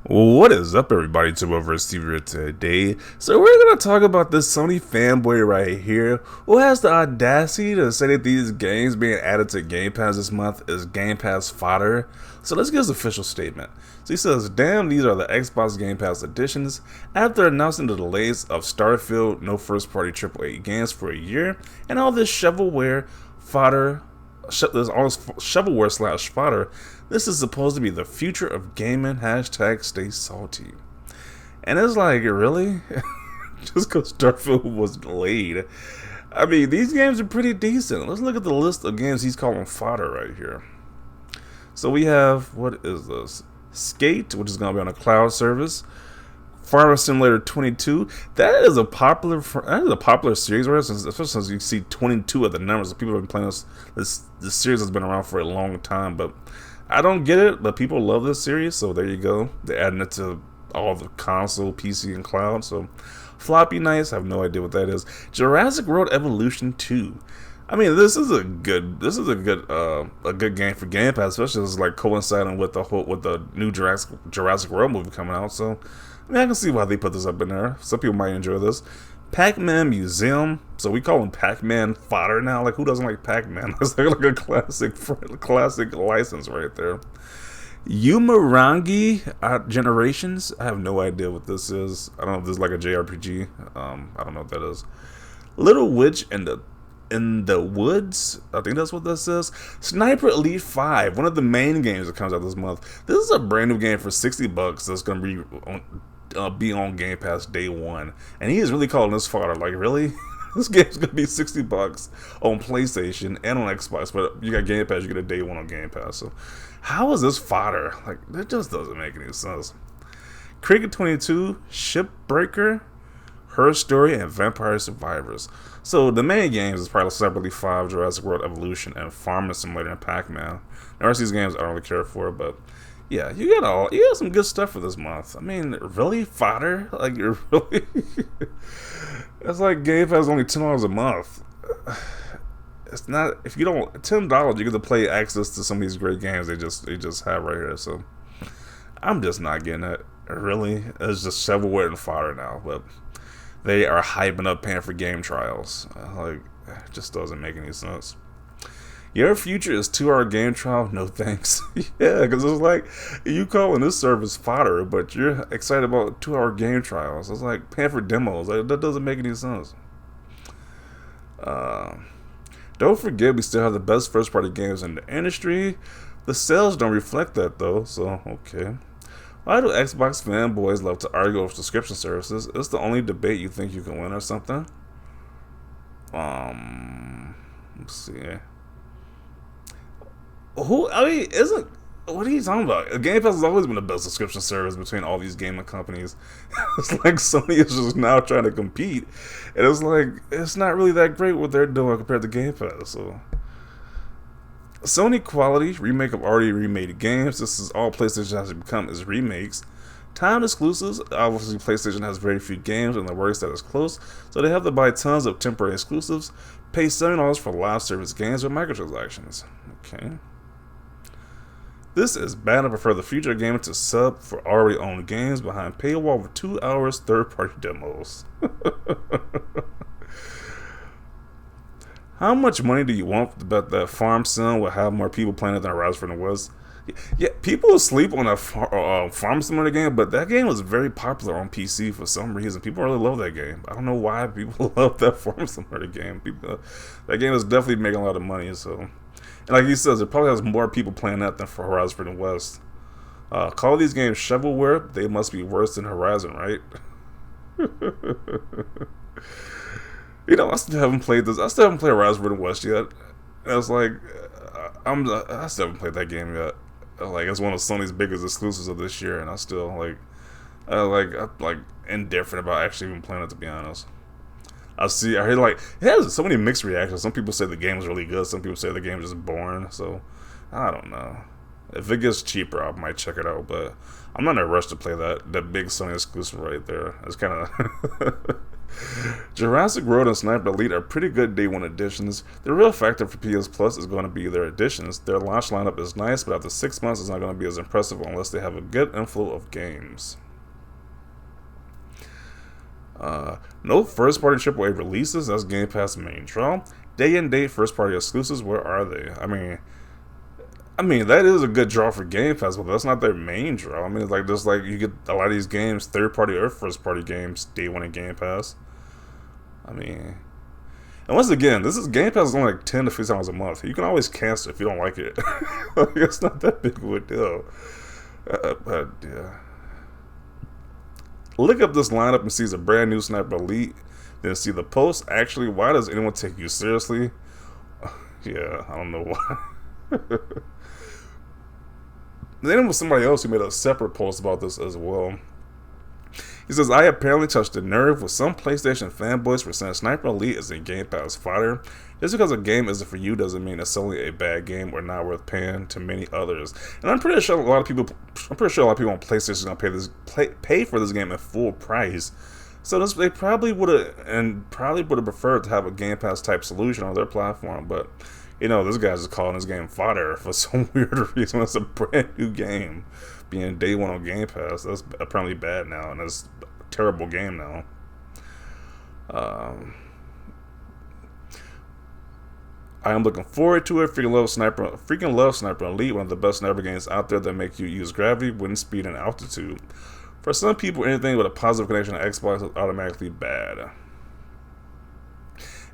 What is up, everybody? It's over Receiver today. So we're gonna talk about this Sony fanboy right here, who has the audacity to say that these games being added to Game Pass this month is Game Pass fodder. So let's get his official statement. So he says, "Damn, these are the Xbox Game Pass editions. After announcing the delays of Starfield, no first-party AAA games for a year, and all this shovelware fodder." There's all this shovelware slash fodder. This is supposed to be the future of gaming. Hashtag stay salty. And it's like, really? Just because Starfield was delayed. I mean, these games are pretty decent. Let's look at the list of games he's calling fodder right here. So we have, what is this? Skate, which is going to be on a cloud service. Farmer Simulator 22. That is a popular series, right? Especially since you see 22 of the numbers. People have been playing this series has been around for a long time, but I don't get it. But people love this series, so there you go. They're adding it to all the console, PC, and cloud. So Floppy Nights, I have no idea what that is. Jurassic World Evolution 2. I mean, this is a good game for Game Pass, especially as it's like coinciding with the new Jurassic World movie coming out. So I mean, I can see why they put this up in there. Some people might enjoy this. Pac-Man Museum. So we call him Pac-Man fodder now. Like, who doesn't like Pac-Man? That's like a classic license right there. Umurangi Generations. I have no idea what this is. I don't know if this is like a JRPG. I don't know what that is. Little Witch in the Woods, I think that's what this is. Sniper Elite 5, one of the main games that comes out this month. This is a brand new game for $60 that's going to be on Game Pass day one. And he is really calling this fodder. Like, really? This game's going to be $60 on PlayStation and on Xbox, but you got Game Pass, you get a day one on Game Pass. So how is this fodder? Like, that just doesn't make any sense. Cricket 22, Shipbreaker, Her Story, and Vampire Survivors. So the main games is probably separately 5, Jurassic World Evolution, and Farming Simulator, and Pac-Man. The rest of these games I don't really care for, but yeah, you got some good stuff for this month. I mean, really, fodder? Like, you're really? It's like Game Pass is only $10 a month. It's not. If you don't $10, you get to play access to some of these great games they just have right here. So I'm just not getting it. Really, it's just shovelware and fodder now, but they are hyping up paying for game trials. Like, it just doesn't make any sense. Your future is 2-hour game trial? No thanks. Yeah, because it's like, you calling this service fodder, but you're excited about 2-hour game trials. It's like paying for demos. Like, that doesn't make any sense. Don't forget, we still have the best first-party games in the industry. The sales don't reflect that, though, so okay. Why do Xbox fanboys love to argue over subscription services? It's the only debate you think you can win or something? Let's see. What are you talking about? Game Pass has always been the best subscription service between all these gaming companies. It's like Sony is just now trying to compete. And it's like, it's not really that great what they're doing compared to Game Pass, so. Sony quality remake of already remade games. This is all PlayStation has become is remakes. Timed exclusives. Obviously, PlayStation has very few games in the works that is close, so they have to buy tons of temporary exclusives. Pay $7 for live service games with microtransactions. Okay. This is bad. I prefer the future gamer to sub for already owned games behind paywall for 2 hours third-party demos. How much money do you want to bet that Farm Sim will have more people playing it than Horizon Forbidden West? Yeah, people sleep on that Farm Simulator game, but that game was very popular on PC for some reason. People really love that game. I don't know why people love that Farm Simulator game. That game is definitely making a lot of money. So, and like he says, it probably has more people playing that than for Horizon Forbidden West. Call these games shovelware. They must be worse than Horizon, right? You know, I still haven't played this. I still haven't played Horizon Forbidden West yet. And it's like, I still haven't played that game yet. Like, it's one of Sony's biggest exclusives of this year, and I still I'm indifferent about actually even playing it, to be honest. I hear like it has so many mixed reactions. Some people say the game is really good. Some people say the game is just boring. So I don't know. If it gets cheaper, I might check it out. But I'm not in a rush to play that big Sony exclusive right there. It's kind of Jurassic World and Sniper Elite are pretty good day one additions. The real factor for PS Plus is going to be their additions. Their launch lineup is nice, but after 6 months, it's not going to be as impressive unless they have a good inflow of games. No first-party AAA releases. That's Game Pass main draw. Day and date first-party exclusives. Where are they? I mean that is a good draw for Game Pass, but that's not their main draw. I mean, it's like just like you get a lot of these games, third-party or first-party games, day one in Game Pass. I mean, and once again, this is Game Pass is only like $10 to $15 a month. You can always cancel if you don't like it. Like, it's not that big of a deal. But yeah. Look up this lineup and see a brand new Sniper Elite. Then see the post. Actually, why does anyone take you seriously? Yeah, I don't know why. Then there was somebody else who made a separate post about this as well. He says, I apparently touched a nerve with some PlayStation fanboys for saying Sniper Elite is a Game Pass fodder. Just because a game isn't for you doesn't mean it's only a bad game or not worth paying to many others. And I'm pretty sure a lot of people on PlayStation are going to pay for this game at full price. So they probably would have preferred to have a Game Pass type solution on their platform. But you know, this guy's just calling this game fodder for some weird reason. It's a brand new game being day one on Game Pass. That's apparently bad now, and it's a terrible game now. I am looking forward to it. Freaking love Sniper Elite, one of the best sniper games out there that make you use gravity, wind speed, and altitude. For some people, anything with a positive connection to Xbox is automatically bad.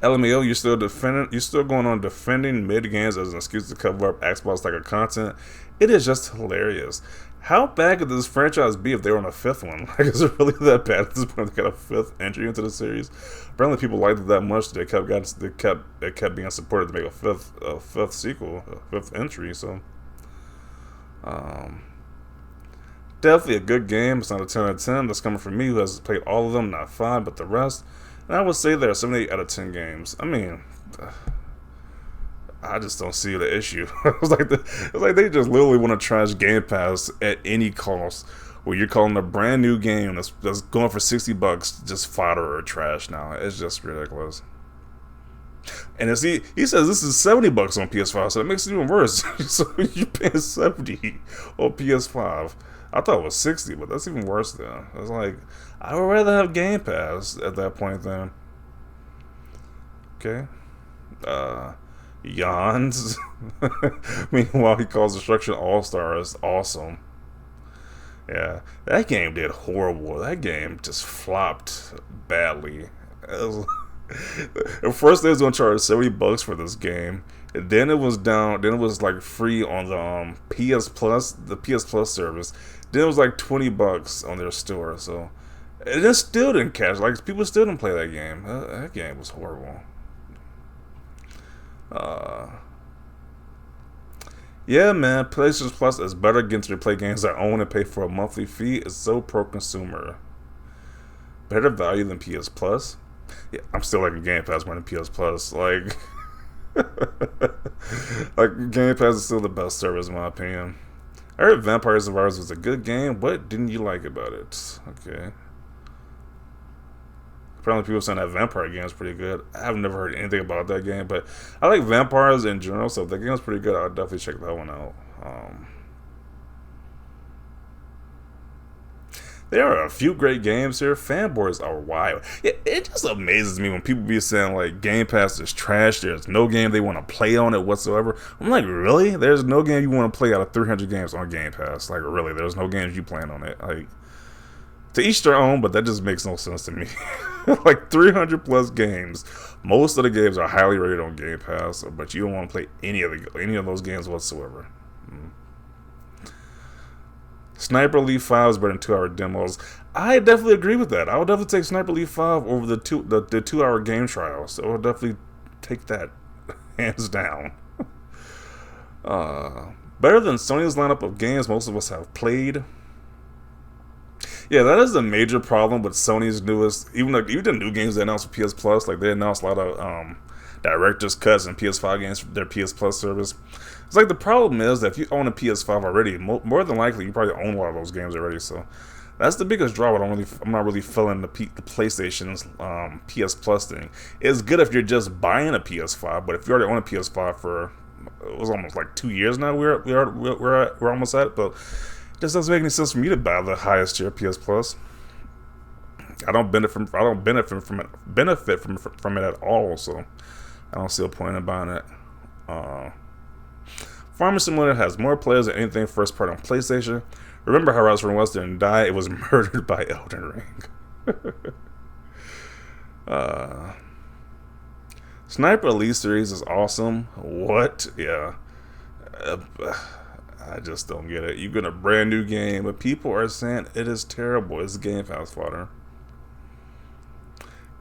LMAO, you're still going on defending mid games as an excuse to cover up Xbox type of content. It is just hilarious. How bad could this franchise be if they were on a fifth one? Like, is it really that bad at this point? They got a fifth entry into the series. Apparently, people liked it that much that they kept being supported to make a fifth sequel, a fifth entry. So, definitely a good game. It's not a 10 out of 10. That's coming from me, who has played all of them, not 5, but the rest. And I would say there are 7 8 out of 10 games. I mean, I just don't see the issue. It's like they just literally want to trash Game Pass at any cost. Where you're calling a brand new game that's going for $60 just fodder or trash now. It's just ridiculous. And he says this is $70 on PS5, so that makes it even worse. So you're paying $70 on PS5. I thought it was $60, but that's even worse then. It's like, I would rather have Game Pass at that point then. Okay. Yawns. Meanwhile, he calls Destruction All-Stars awesome. Yeah, that game did horrible. That game just flopped badly. At first, they was going to charge $70 for this game. And then it was down. Then it was like free on the PS Plus service. Then it was like $20 on their store. So it still didn't catch. Like, people still didn't play that game. That game was horrible. Yeah, man, PlayStation Plus is better getting to play games I own and pay for a monthly fee. It's so pro-consumer. Better value than PS Plus. Yeah, I'm still liking Game Pass more than PS Plus. Like, like Game Pass is still the best service in my opinion. I heard Vampire Survivors was a good game. What didn't you like about it? Okay. Apparently people saying that Vampire game is pretty good. I've never heard anything about that game, but I like vampires in general, so if that game is pretty good, I'll definitely check that one out. There are a few great games here. Fanboys are wild. It just amazes me when people be saying, like, Game Pass is trash. There's no game they want to play on it whatsoever. I'm like, really? There's no game you want to play out of 300 games on Game Pass? Like, really? There's no games you plan on it? Like, to each their own, but that just makes no sense to me. Like 300 plus games. Most of the games are highly rated on Game Pass, but you don't want to play any of those games whatsoever. Sniper Elite 5 is better than 2-hour demos. I definitely agree with that. I would definitely take Sniper Elite 5 over the 2-hour game trial. So I would definitely take that hands down. Better than Sony's lineup of games most of us have played. Yeah, that is a major problem with Sony's newest, even the new games they announced for PS Plus. Like, they announced a lot of director's cuts and PS5 games for their PS Plus service. It's like the problem is that if you own a PS5 already, more than likely you probably own a lot of those games already. So that's the biggest draw. I'm not really feeling the PlayStation's PS Plus thing. It's good if you're just buying a PS5, but if you already own a PS5 for it was almost like 2 years now, we're almost at it, but it just doesn't make any sense for me to buy the highest tier PS Plus. I don't benefit from it at all, so I don't see a point in buying it. Farming Simulator has more players than anything first part on PlayStation. Remember how Horizon West didn't die? It was murdered by Elden Ring. Sniper Elite series is awesome. What? Yeah. I just don't get it. You get a brand new game, but people are saying it is terrible. It's Gamepass fodder.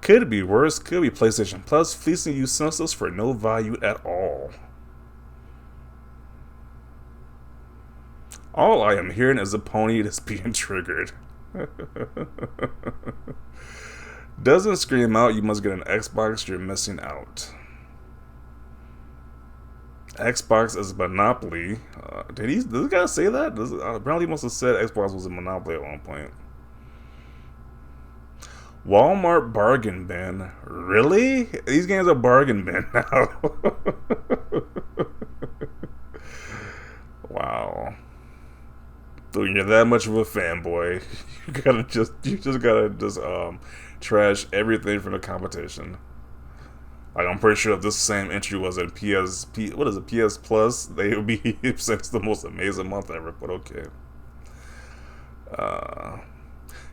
Could it be worse? Could be PlayStation Plus fleecing you senseless for no value at all. All I am hearing is a pony that's being triggered. Doesn't scream out, you must get an Xbox, you're missing out. Xbox is a monopoly. Did this guy say that? Apparently he must have said Xbox was a monopoly at one point. Walmart bargain bin. Really? These games are bargain bin now. Wow. When you're that much of a fanboy, you just gotta trash everything from the competition. Like, I'm pretty sure if this same entry was in PS Plus, they would be saying it's the most amazing month ever. But okay.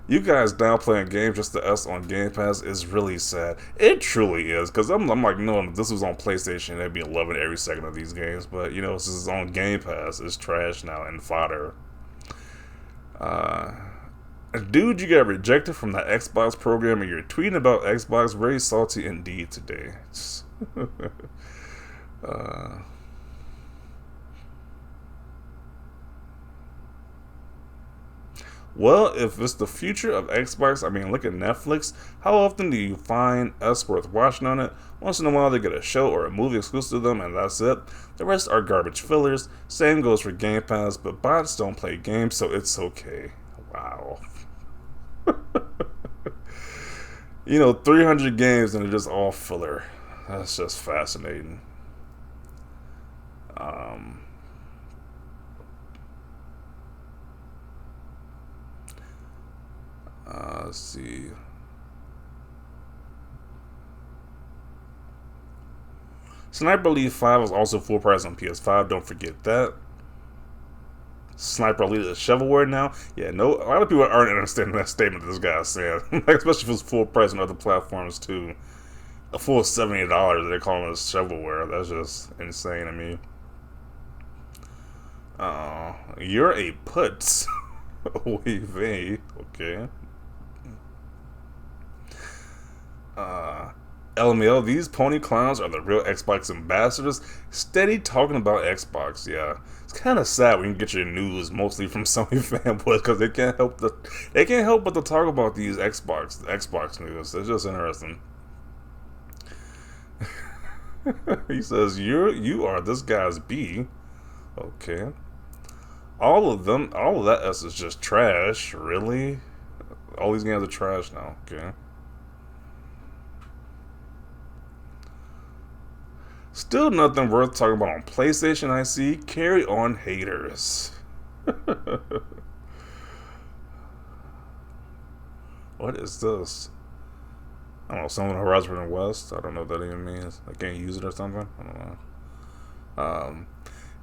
You guys now playing games just to us on Game Pass is really sad. It truly is, because I'm like, no, if this was on PlayStation, they'd be loving every second of these games. But, you know, since it's on Game Pass, it's trash now and fodder. Dude, you got rejected from the Xbox program and you're tweeting about Xbox. Very salty indeed today. Well, if it's the future of Xbox, I mean, look at Netflix. How often do you find us worth watching on it? Once in a while, they get a show or a movie exclusive to them, and that's it. The rest are garbage fillers. Same goes for Game Pass, but bots don't play games, so it's okay. Wow. 300 games and they're just all filler. That's just fascinating. Let's see. Sniper Elite 5 is also full price on PS5. Don't forget that. Sniper Elite is shovelware now. Yeah, no, a lot of people aren't understanding that statement this guy is saying. Especially if it's full price on other platforms too. A full $70, they're calling it shovelware. That's just insane to me. You're a putz. Wait, okay. LML, these pony clowns are the real Xbox ambassadors. Steady talking about Xbox, yeah. It's kind of sad when you get your news mostly from Sony fanboys because they can't help but to talk about these Xbox news. It's just interesting. He says you are this guy's B. Okay. All of that S is just trash. Really? All these games are trash now. Okay. Still nothing worth talking about on PlayStation, I see. Carry on, haters. What is this? I don't know, someone Horizon West? I don't know what that even means. I can't use it or something? I don't know.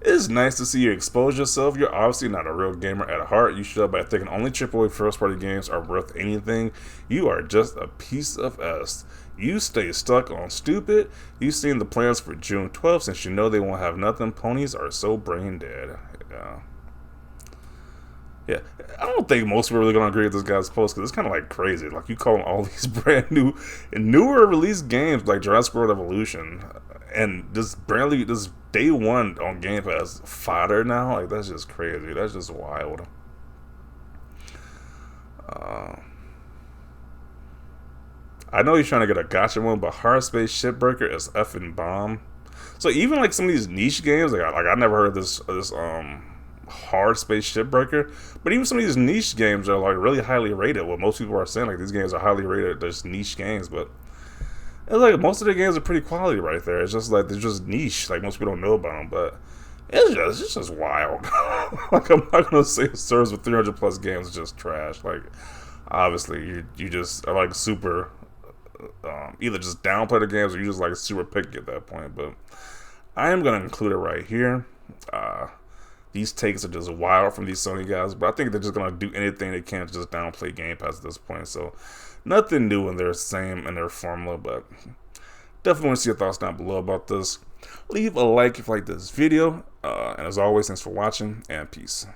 It's nice to see you expose yourself. You're obviously not a real gamer at heart. You should by thinking only AAA first-party games are worth anything. You are just a piece of S. You stay stuck on stupid. You've seen the plans for June 12th since you know they won't have nothing. Ponies are so brain dead. Yeah. I don't think most people are really going to agree with this guy's post because it's kind of like crazy. Like, you call all these brand new and newer released games like Jurassic World Evolution and this day one on Game Pass fodder now. Like, that's just crazy. That's just wild. I know he's trying to get a gotcha one, but Hard Space Shipbreaker is effing bomb. So even like some of these niche games, I never heard of this Hard Space Shipbreaker, but even some of these niche games are like really highly rated. What most people are saying, like these games are highly rated, there's niche games, but it's like most of the games are pretty quality right there. It's just like they're just niche, like most people don't know about them, but it's just wild. Like I'm not gonna say it serves with 300 plus games is just trash. Like obviously you just are like super either just downplay the games or you just like super picky at that point. But I am gonna include it right here. These takes are just wild from these Sony guys, but I think they're just gonna do anything they can to just downplay Game Pass at this point. So nothing new in their their formula, but definitely want to see your thoughts down below about this. Leave a like if you like this video, and as always, thanks for watching, and peace.